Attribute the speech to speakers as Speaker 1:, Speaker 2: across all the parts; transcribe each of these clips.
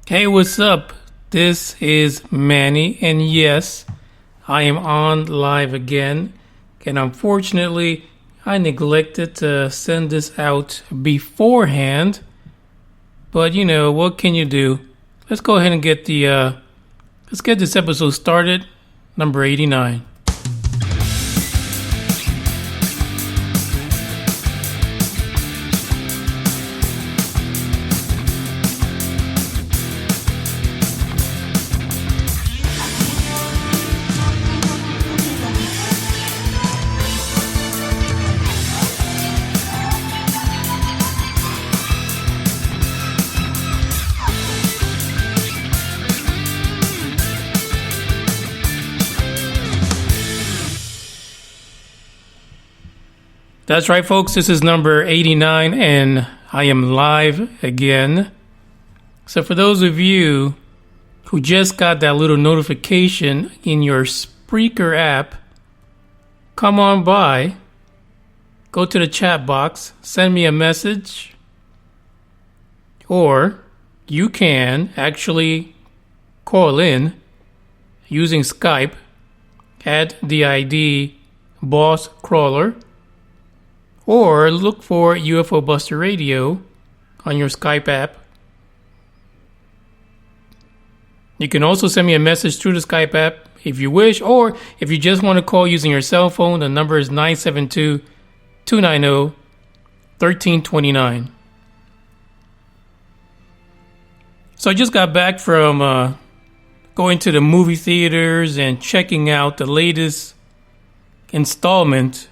Speaker 1: Hey, what's up? This is Manny, and yes, I am on live again. And unfortunately, I neglected to send this out beforehand. But you know, what can you do? Let's go ahead and get let's get this episode started, number 89. That's right, folks. This is number 89, and I am live again. So for those of you who just got that little notification in your Spreaker app, come on by, go to the chat box, send me a message, or you can actually call in using Skype at the ID Boss Crawler, or look for UFO Buster Radio on your Skype app. You can also send me a message through the Skype app if you wish, or if you just want to call using your cell phone, the number is 972-290-1329. So I just got back from going to the movie theaters and checking out the latest installment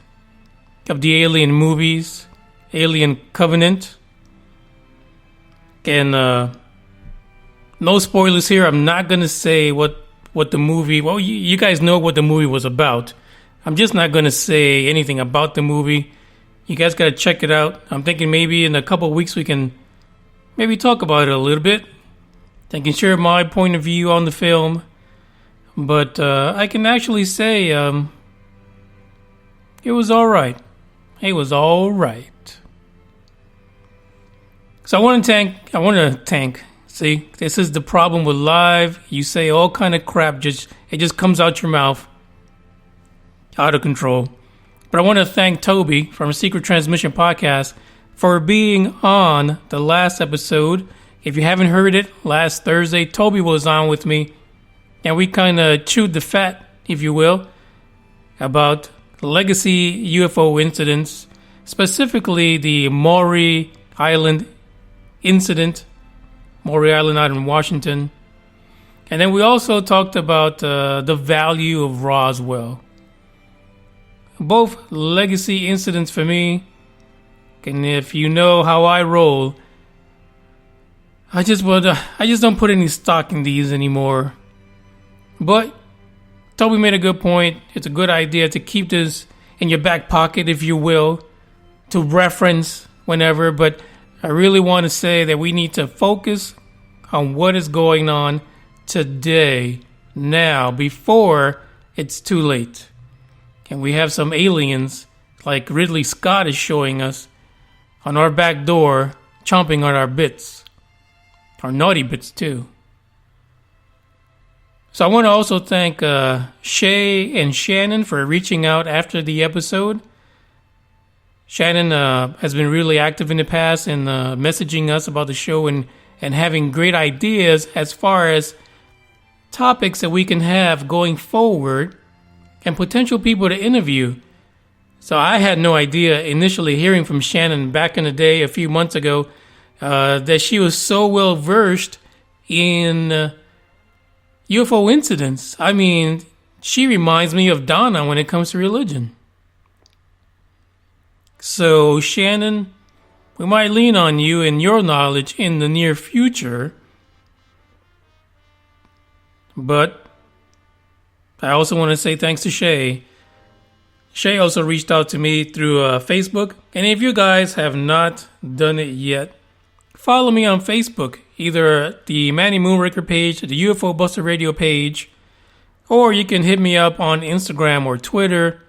Speaker 1: of the Alien movies, Alien Covenant. And no spoilers here. I'm not going to say what the movie... Well, you guys know what the movie was about. I'm just not going to say anything about the movie. You guys got to check it out. I'm thinking maybe in a couple of weeks we can maybe talk about it a little bit. I can share my point of view on the film. But I can actually say it was all right. It was all right. So I want to thank. See, this is the problem with live. You say all kind of crap, it just comes out your mouth, out of control. But I want to thank Toby from Secret Transmission Podcast for being on the last episode. If you haven't heard it, last Thursday, Toby was on with me, and we kind of chewed the fat, if you will, about legacy UFO incidents, specifically the Maury Island incident, Maury Island out in Washington. And then we also talked about the value of Roswell. Both legacy incidents for me, and if you know how I roll, I just don't put any stock in these anymore. But Toby made a good point. It's a good idea to keep this in your back pocket, if you will, to reference whenever. But I really want to say that we need to focus on what is going on today, now, before it's too late. And we have some aliens, like Ridley Scott is showing us, on our back door, chomping on our bits. Our naughty bits, too. So I want to also thank Shay and Shannon for reaching out after the episode. Shannon has been really active in the past and messaging us about the show and having great ideas as far as topics that we can have going forward and potential people to interview. So I had no idea initially hearing from Shannon back in the day a few months ago that she was so well versed in UFO incidents. I mean, she reminds me of Donna when it comes to religion. So, Shannon, we might lean on you and your knowledge in the near future. But I also want to say thanks to Shay. Shay also reached out to me through Facebook. And if you guys have not done it yet, follow me on Facebook. Either the Manny Moonraker page, the UFO Buster Radio page, or you can hit me up on Instagram or Twitter.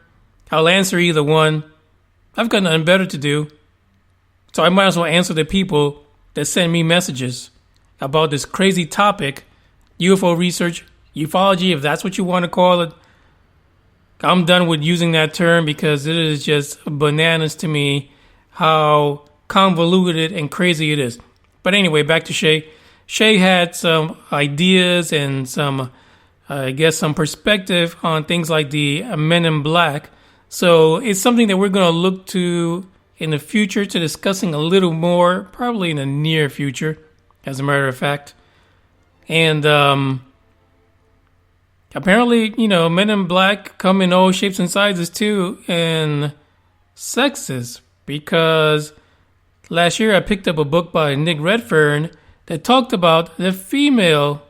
Speaker 1: I'll answer either one. I've got nothing better to do. So I might as well answer the people that send me messages. about this crazy topic, UFO research, ufology, if that's what you want to call it. I'm done with using that term because it is just bananas to me how convoluted and crazy it is. But anyway, back to Shay. Shay had some ideas and some, some perspective on things like the Men in Black. So it's something that we're going to look to in the future to discussing a little more, probably in the near future, as a matter of fact. And apparently, Men in Black come in all shapes and sizes too, and sexes, because last year I picked up a book by Nick Redfern that talked about the female,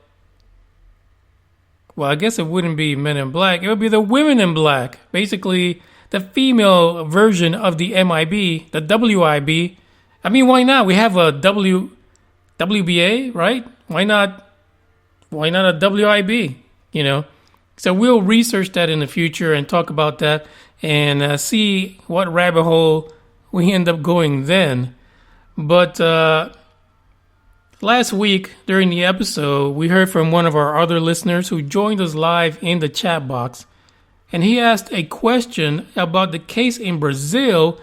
Speaker 1: well, I guess it wouldn't be Men in Black, it would be the Women in Black, basically the female version of the MIB, the WIB. I mean, why not? We have a WBA, right? Why not a WIB, So we'll research that in the future and talk about that and see what rabbit hole we end up going then. But last week during the episode, we heard from one of our other listeners who joined us live in the chat box. And he asked a question about the case in Brazil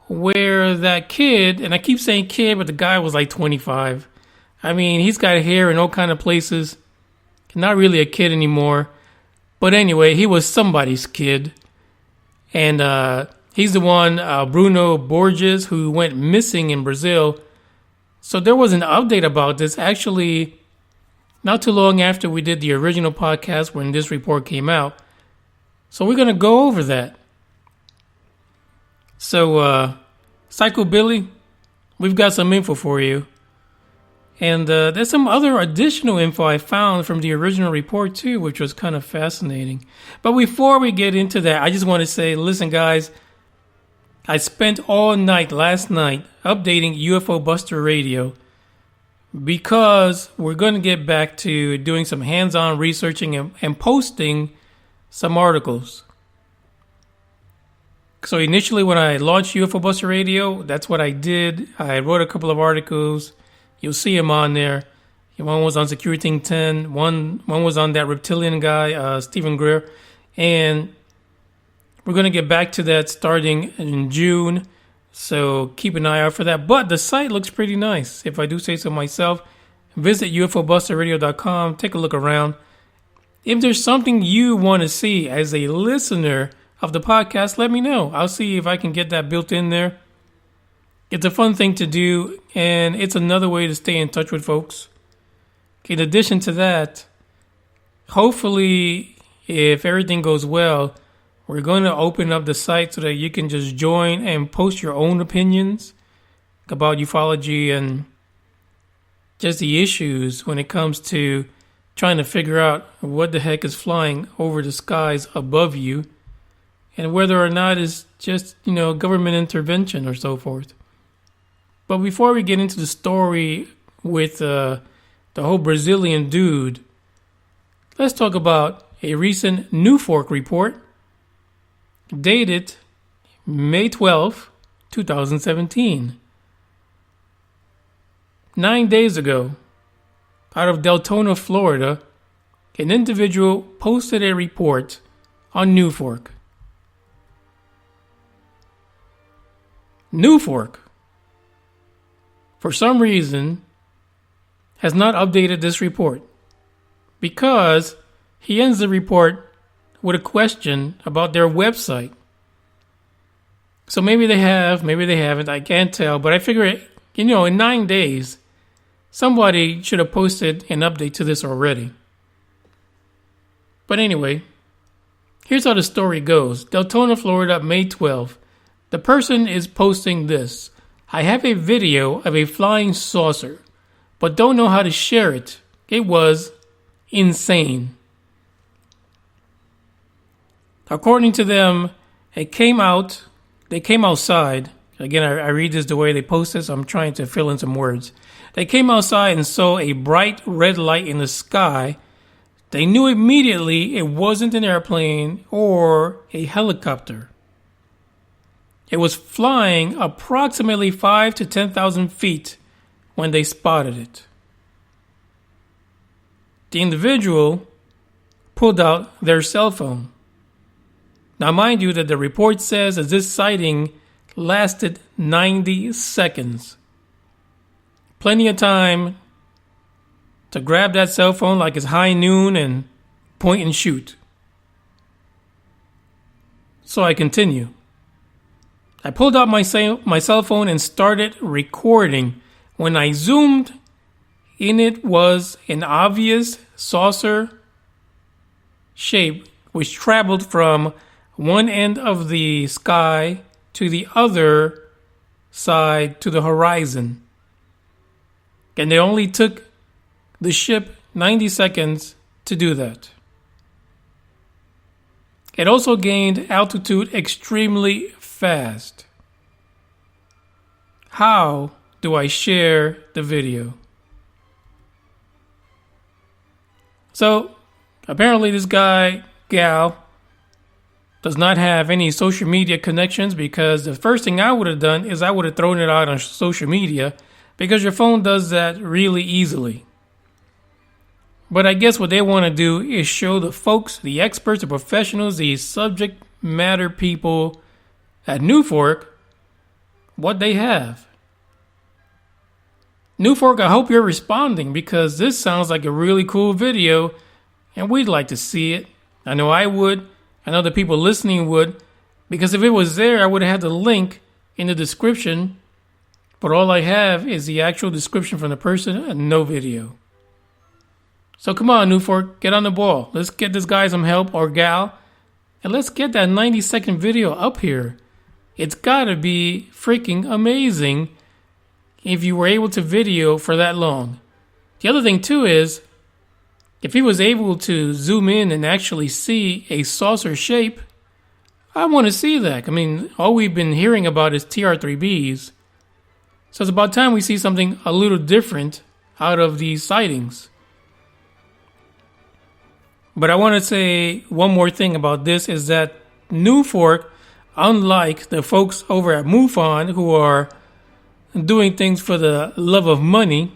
Speaker 1: where that kid, and I keep saying kid, but the guy was like 25. I mean, he's got hair in all kind of places. Not really a kid anymore. But anyway, he was somebody's kid. And he's the one, Bruno Borges, who went missing in Brazil. So there was an update about this actually not too long after we did the original podcast when this report came out. So we're going to go over that. So, Psycho Billy, we've got some info for you. And there's some other additional info I found from the original report too, which was kind of fascinating. But before we get into that, I just want to say, listen guys, I spent all night last night updating UFO Buster Radio because we're going to get back to doing some hands-on researching and posting some articles. So initially when I launched UFO Buster Radio, that's what I did. I wrote a couple of articles. You'll see them on there. One was on Security 10. One was on that reptilian guy, Stephen Greer. And we're going to get back to that starting in June. So keep an eye out for that. But the site looks pretty nice, if I do say so myself. Visit ufobusterradio.com. Take a look around. If there's something you want to see as a listener of the podcast, let me know. I'll see if I can get that built in there. It's a fun thing to do, and it's another way to stay in touch with folks. In addition to that, hopefully, if everything goes well, we're going to open up the site so that you can just join and post your own opinions about ufology and just the issues when it comes to trying to figure out what the heck is flying over the skies above you and whether or not it's just, government intervention or so forth. But before we get into the story with the whole Brazilian dude, let's talk about a recent NUFORC report dated May 12, 2017. 9 days ago, out of Deltona, Florida, an individual posted a report on NUFORC. NUFORC, for some reason, has not updated this report because he ends the report with a question about their website. So maybe they have, maybe they haven't, I can't tell, but I figure, in 9 days, somebody should have posted an update to this already. But anyway, here's how the story goes. Deltona, Florida, May 12th. The person is posting this. I have a video of a flying saucer, but don't know how to share it. It was insane. According to them, they came outside. Again, I read this the way they post it, so I'm trying to fill in some words. They came outside and saw a bright red light in the sky. They knew immediately it wasn't an airplane or a helicopter. It was flying approximately 5,000 to 10,000 feet when they spotted it. the individual pulled out their cell phone. Now, mind you that the report says that this sighting lasted 90 seconds. Plenty of time to grab that cell phone like it's high noon and point and shoot. So I continue. I pulled out my cell phone and started recording. When I zoomed in, it was an obvious saucer shape which traveled from one end of the sky to the other side to the horizon. And it only took the ship 90 seconds to do that. It also gained altitude extremely fast. How do I share the video? So, apparently this gal, does not have any social media connections, because the first thing I would have done is I would have thrown it out on social media, because your phone does that really easily. But I guess what they want to do is show the folks, the experts, the professionals, the subject matter people at NUFORC what they have. NUFORC, I hope you're responding, because this sounds like a really cool video and we'd like to see it. I know I would. I know the people listening would, because if it was there, I would have had the link in the description, but all I have is the actual description from the person and no video. So come on, NUFORC, get on the ball. Let's get this guy some help, or gal, and let's get that 90-second video up here. It's gotta be freaking amazing if you were able to video for that long. The other thing too is, if he was able to zoom in and actually see a saucer shape, I want to see that. I mean, all we've been hearing about is TR3Bs. So it's about time we see something a little different out of these sightings. But I want to say one more thing about this, is that NUFORC, unlike the folks over at MUFON who are doing things for the love of money,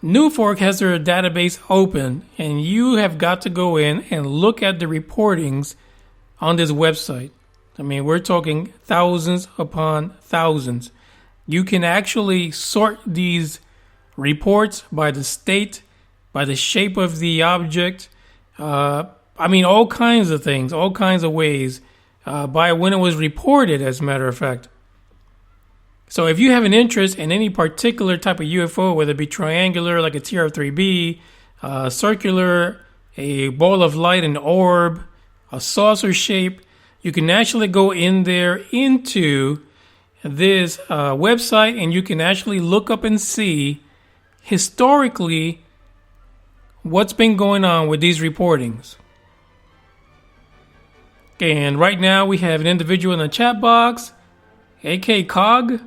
Speaker 1: NUFORC has their database open, and you have got to go in and look at the reportings on this website. I mean, we're talking thousands upon thousands. You can actually sort these reports by the state, by the shape of the object. I mean, all kinds of things, all kinds of ways, by when it was reported, as a matter of fact. So if you have an interest in any particular type of UFO, whether it be triangular like a TR3B, circular, a ball of light, an orb, a saucer shape, you can actually go in there into this website, and you can actually look up and see historically what's been going on with these reportings. And right now we have an individual in the chat box, AK Cog.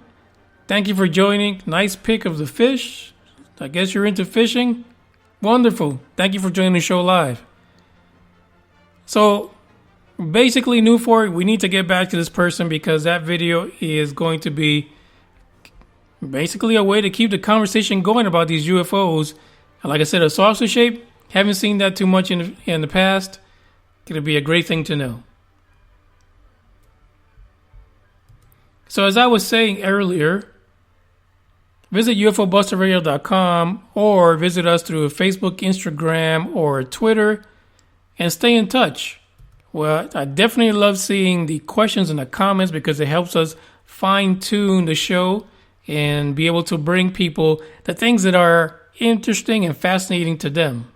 Speaker 1: Thank you for joining. Nice pic of the fish. I guess you're into fishing. Wonderful. Thank you for joining the show live. So basically, NUFORC, we need to get back to this person, because that video is going to be basically a way to keep the conversation going about these UFOs. And like I said, a saucer shape, haven't seen that too much in the past. It'll be a great thing to know. So as I was saying earlier, visit UFOBusterRadio.com or visit us through Facebook, Instagram, or Twitter, and stay in touch. Well, I definitely love seeing the questions and the comments, because it helps us fine-tune the show and be able to bring people the things that are interesting and fascinating to them.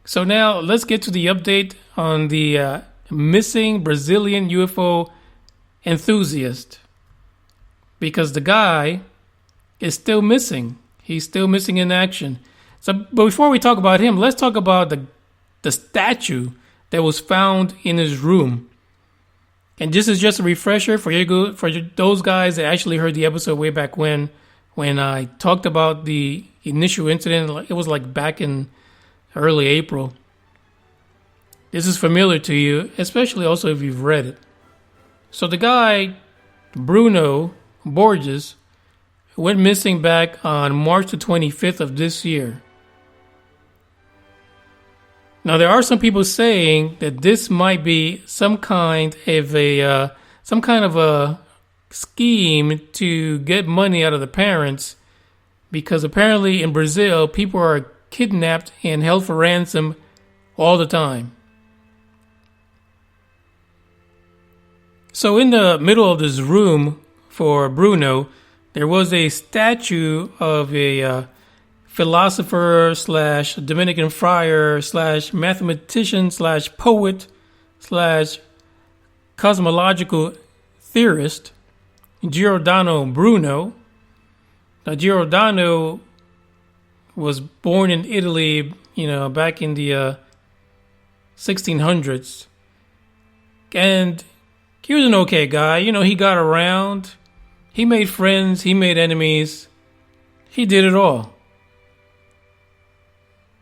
Speaker 1: So now let's get to the update on the missing Brazilian UFO enthusiast, because the guy is still missing. He's still missing in action. So before we talk about him, let's talk about the statue that was found in his room. And this is just a refresher for those guys that actually heard the episode way back when I talked about the initial incident. It was like back in early April. This is familiar to you, especially also if you've read it. So the guy, Bruno Borges, went missing back on March the 25th of this year. Now, there are some people saying that this might be some kind of a scheme to get money out of the parents, because apparently in Brazil, people are kidnapped and held for ransom all the time. So in the middle of this room for Bruno, there was a statue of a philosopher / Dominican friar / mathematician / poet / cosmological theorist, Giordano Bruno. Now, Giordano was born in Italy, back in the 1600s. And he was an okay guy. He got around. He made friends. He made enemies. He did it all.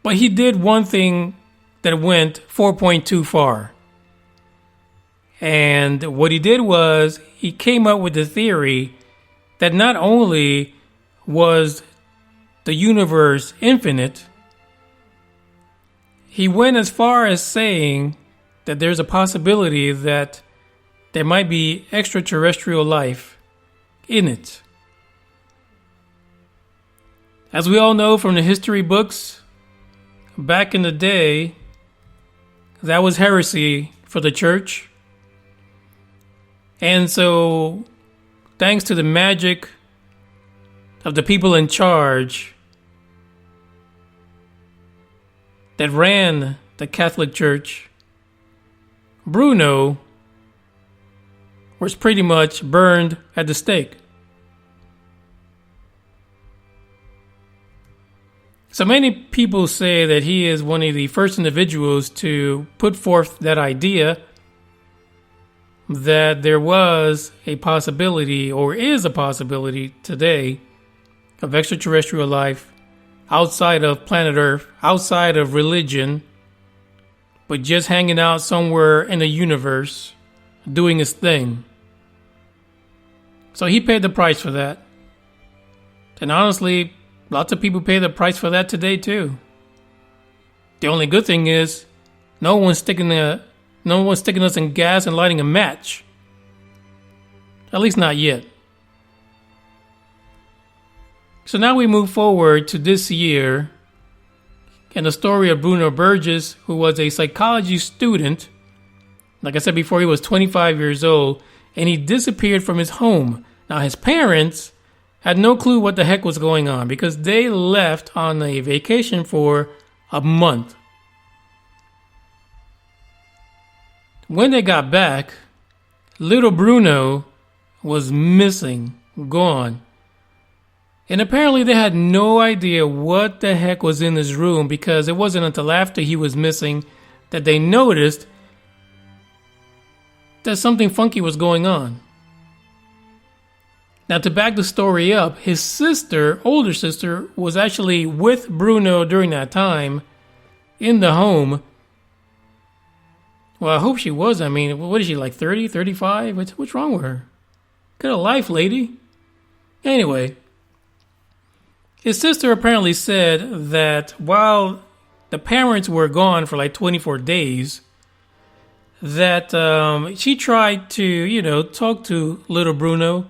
Speaker 1: But he did one thing that went 4.2 far. And what he did was he came up with the theory that not only was the universe infinite, he went as far as saying that there's a possibility that there might be extraterrestrial life in it. As we all know from the history books, back in the day, that was heresy for the church. And so, thanks to the magic of the people in charge that ran the Catholic Church, Bruno was pretty much burned at the stake. So many people say that he is one of the first individuals to put forth that idea that there was a possibility, or is a possibility today, of extraterrestrial life outside of planet Earth, outside of religion, but just hanging out somewhere in the universe, doing his thing. So he paid the price for that. And honestly, lots of people pay the price for that today too. The only good thing is no one's sticking us in gas and lighting a match. At least not yet. So now we move forward to this year and the story of Bruno Burges, who was a psychology student. Like I said before, he was 25 years old and he disappeared from his home. Now his parents had no clue what the heck was going on because they left on a vacation for a month. When they got back, little Bruno was missing, gone. And apparently they had no idea what the heck was in his room, because it wasn't until after he was missing that they noticed that something funky was going on. Now, to back the story up, his sister, older sister, was actually with Bruno during that time in the home. Well, I hope she was. I mean, what is she, like 30, 35? What's wrong with her? Get a life, lady. Anyway, his sister apparently said that while the parents were gone for like 24 days, that she tried to, talk to little Bruno,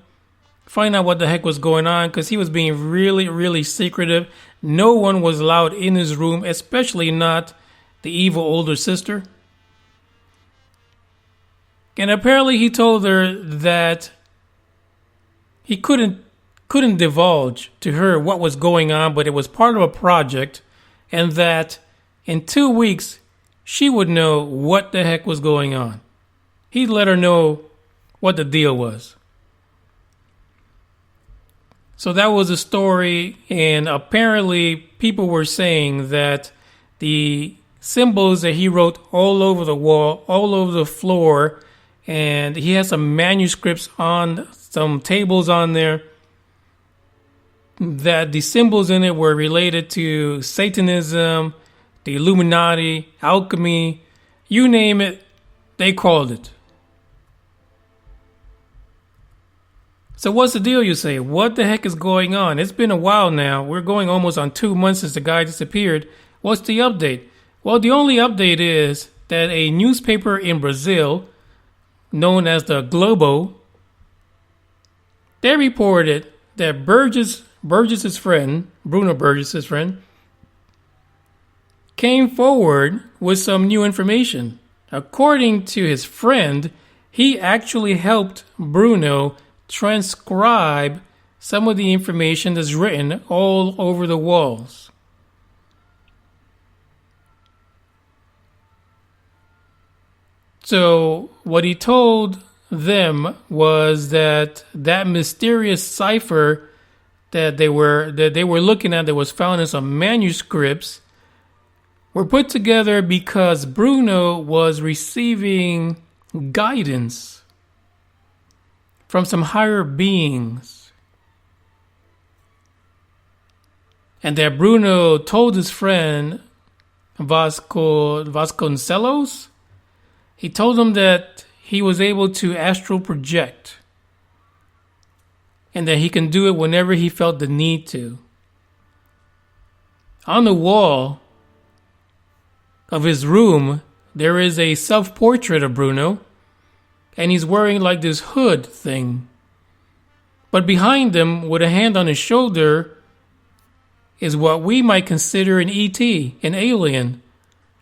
Speaker 1: find out what the heck was going on, because he was being really, really secretive. No one was allowed in his room, especially not the evil older sister. And apparently he told her that he couldn't divulge to her what was going on, but it was part of a project, and that in 2 weeks she would know what the heck was going on. He'd let her know what the deal was. So that was the story, and apparently people were saying that the symbols that he wrote all over the wall, all over the floor, and he has some manuscripts on some tables on there, that the symbols in it were related to Satanism, the Illuminati, alchemy, you name it, they called it. So what's the deal, you say? What the heck is going on? It's been a while now. We're going almost on 2 months since the guy disappeared. What's the update? Well, the only update is that a newspaper in Brazil, known as the Globo, they reported that Burges' friend, Bruno Burges' friend, came forward with some new information. According to his friend, he actually helped Bruno transcribe some of the information that's written all over the walls. So what he told them was that mysterious cipher that they were looking at, that was found in some manuscripts, were put together because Bruno was receiving guidance from some higher beings. And that Bruno told his friend Vasconcelos, he told him that he was able to astral project and that he can do it whenever he felt the need to. On the wall of his room, there is a self-portrait of Bruno, and he's wearing like this hood thing. But behind him, with a hand on his shoulder, is what we might consider an ET, an alien.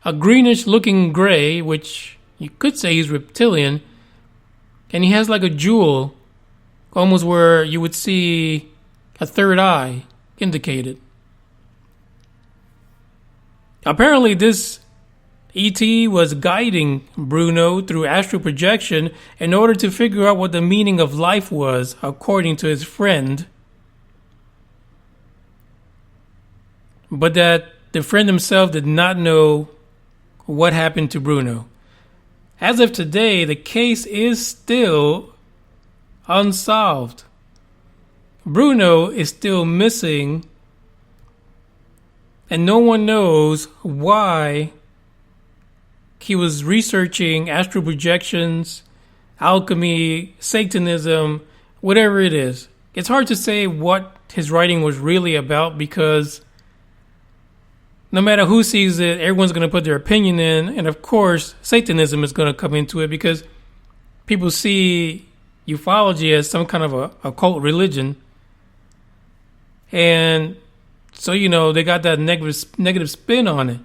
Speaker 1: A greenish looking gray, which you could say he's reptilian. And he has like a jewel, almost where you would see a third eye indicated. Apparently this ET was guiding Bruno through astral projection in order to figure out what the meaning of life was, according to his friend. But that the friend himself did not know what happened to Bruno. As of today, the case is still unsolved. Bruno is still missing, and no one knows why he was researching astral projections, alchemy, Satanism, whatever it is. It's hard to say what his writing was really about because no matter who sees it, everyone's going to put their opinion in. And of course, Satanism is going to come into it because people see ufology as some kind of a occult religion. And so, they got that negative spin on it.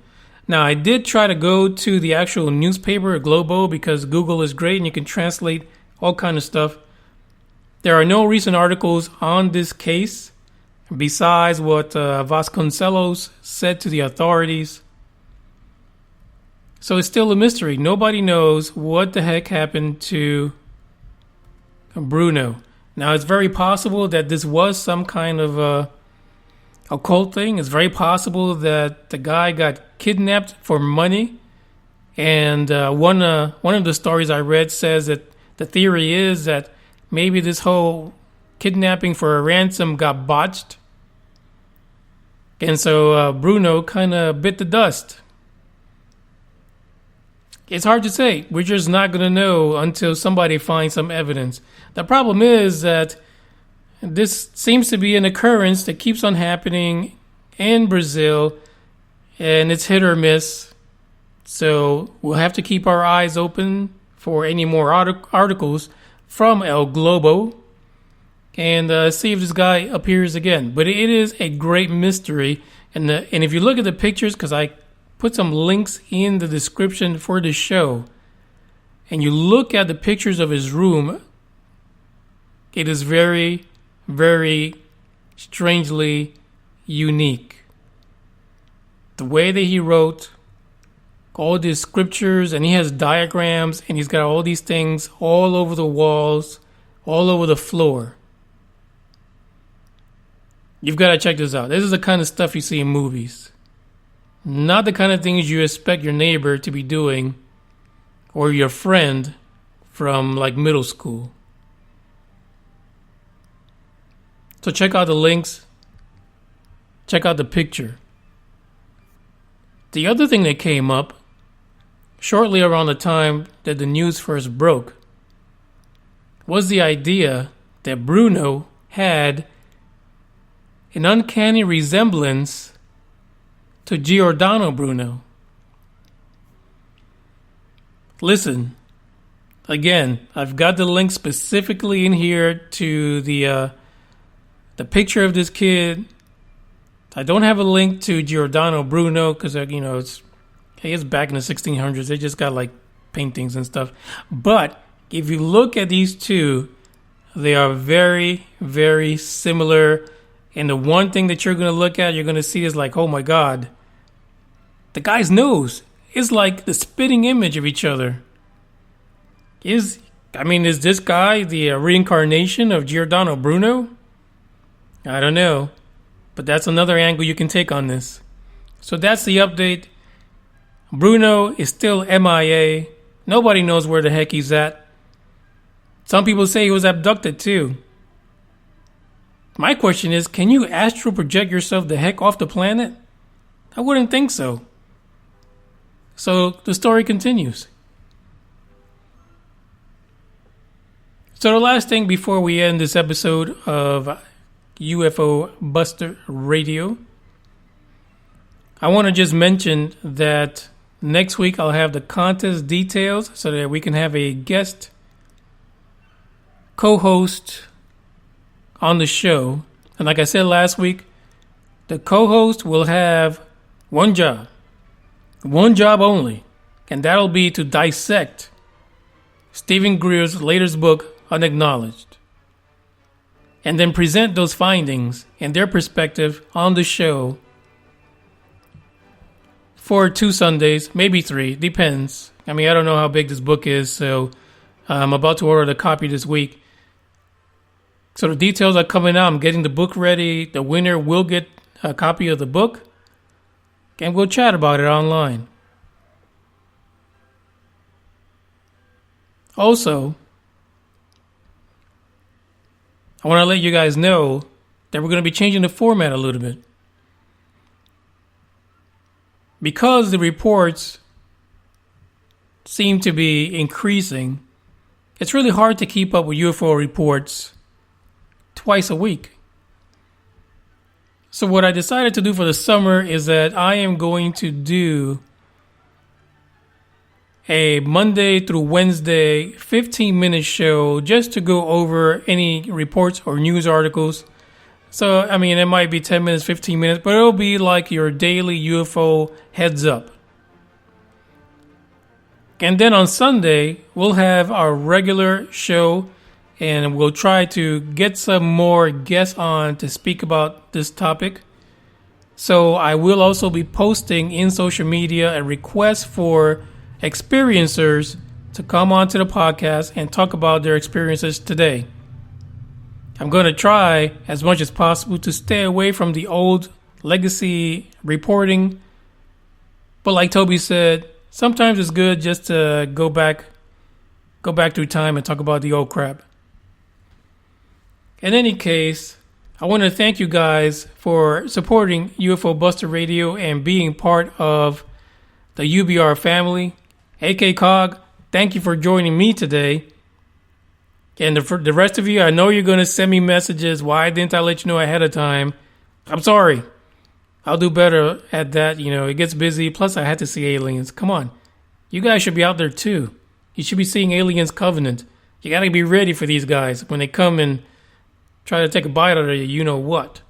Speaker 1: Now, I did try to go to the actual newspaper, Globo, because Google is great and you can translate all kind of stuff. There are no recent articles on this case besides what Vasconcelos said to the authorities. So it's still a mystery. Nobody knows what the heck happened to Bruno. Now, it's very possible that this was some kind of occult thing. It's very possible that the guy got kidnapped for money. And one of the stories I read says that the theory is that maybe this whole kidnapping for a ransom got botched. And so Bruno kind of bit the dust. It's hard to say. We're just not going to know until somebody finds some evidence. The problem is that this seems to be an occurrence that keeps on happening in Brazil, and it's hit or miss. So we'll have to keep our eyes open for any more articles from El Globo and see if this guy appears again. But it is a great mystery. And if you look at the pictures, because I put some links in the description for the show, and you look at the pictures of his room, it is very, very strangely unique. The way that he wrote all these scriptures, and he has diagrams, and he's got all these things all over the walls, all over the floor. You've got to check this out. This is the kind of stuff you see in movies. Not the kind of things you expect your neighbor to be doing or your friend from like middle school. So check out the links. Check out the picture. The other thing that came up shortly around the time that the news first broke was the idea that Bruno had an uncanny resemblance to Giordano Bruno. Listen, again, I've got the link specifically in here to the picture of this kid. I don't have a link to Giordano Bruno because it's back in the 1600s. They just got like paintings and stuff. But if you look at these two, they are very, very similar. And the one thing that you're going to look at, you're going to see is like, oh my God, the guy's nose is like the spitting image of each other. Is this guy the reincarnation of Giordano Bruno? I don't know. But that's another angle you can take on this. So that's the update. Bruno is still MIA. Nobody knows where the heck he's at. Some people say he was abducted too. My question is, can you astral project yourself the heck off the planet? I wouldn't think so. So the story continues. So the last thing before we end this episode of UFO Buster Radio, I want to just mention that next week I'll have the contest details so that we can have a guest co-host on the show. And like I said last week, the co-host will have one job only, and that'll be to dissect Stephen Greer's latest book, Unacknowledged, and then present those findings and their perspective on the show for 2 Sundays, maybe 3, depends. I don't know how big this book is, so I'm about to order the copy this week. So the details are coming out. I'm getting the book ready. The winner will get a copy of the book, and we'll chat about it online. Also, I want to let you guys know that we're going to be changing the format a little bit. Because the reports seem to be increasing, it's really hard to keep up with UFO reports twice a week. So what I decided to do for the summer is that I am going to do a Monday through Wednesday 15-minute show just to go over any reports or news articles. So, it might be 10 minutes, 15 minutes, but it'll be like your daily UFO heads up. And then on Sunday, we'll have our regular show, and we'll try to get some more guests on to speak about this topic. So I will also be posting in social media a request for experiencers to come onto the podcast and talk about their experiences today. I'm going to try as much as possible to stay away from the old legacy reporting. But like Toby said, sometimes it's good just to go back through time and talk about the old crap. In any case, I want to thank you guys for supporting UFO Buster Radio and being part of the UBR family. AK Cog, thank you for joining me today. And the rest of you, I know you're going to send me messages. Why didn't I let you know ahead of time? I'm sorry. I'll do better at that. It gets busy. Plus, I had to see aliens. Come on. You guys should be out there too. You should be seeing Aliens Covenant. You got to be ready for these guys when they come and try to take a bite out of you know what.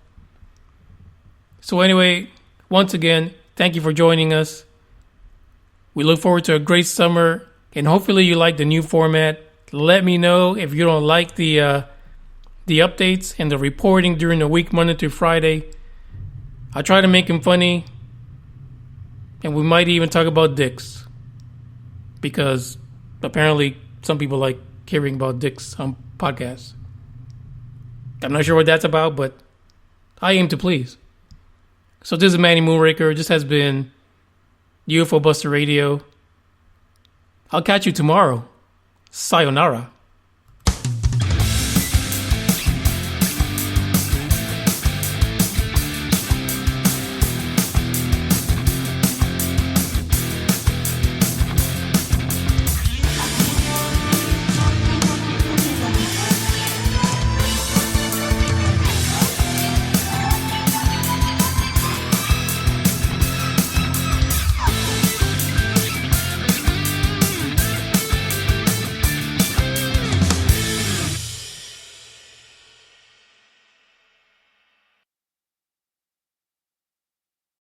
Speaker 1: So anyway, once again, thank you for joining us. We look forward to a great summer, and hopefully you like the new format. Let me know if you don't like the updates and the reporting during the week, Monday through Friday. I'll try to make them funny, and we might even talk about dicks, because apparently some people like hearing about dicks on podcasts. I'm not sure what that's about, but I aim to please. So this is Manny Moonraker. This has been UFO Buster Radio. I'll catch you tomorrow. Sayonara.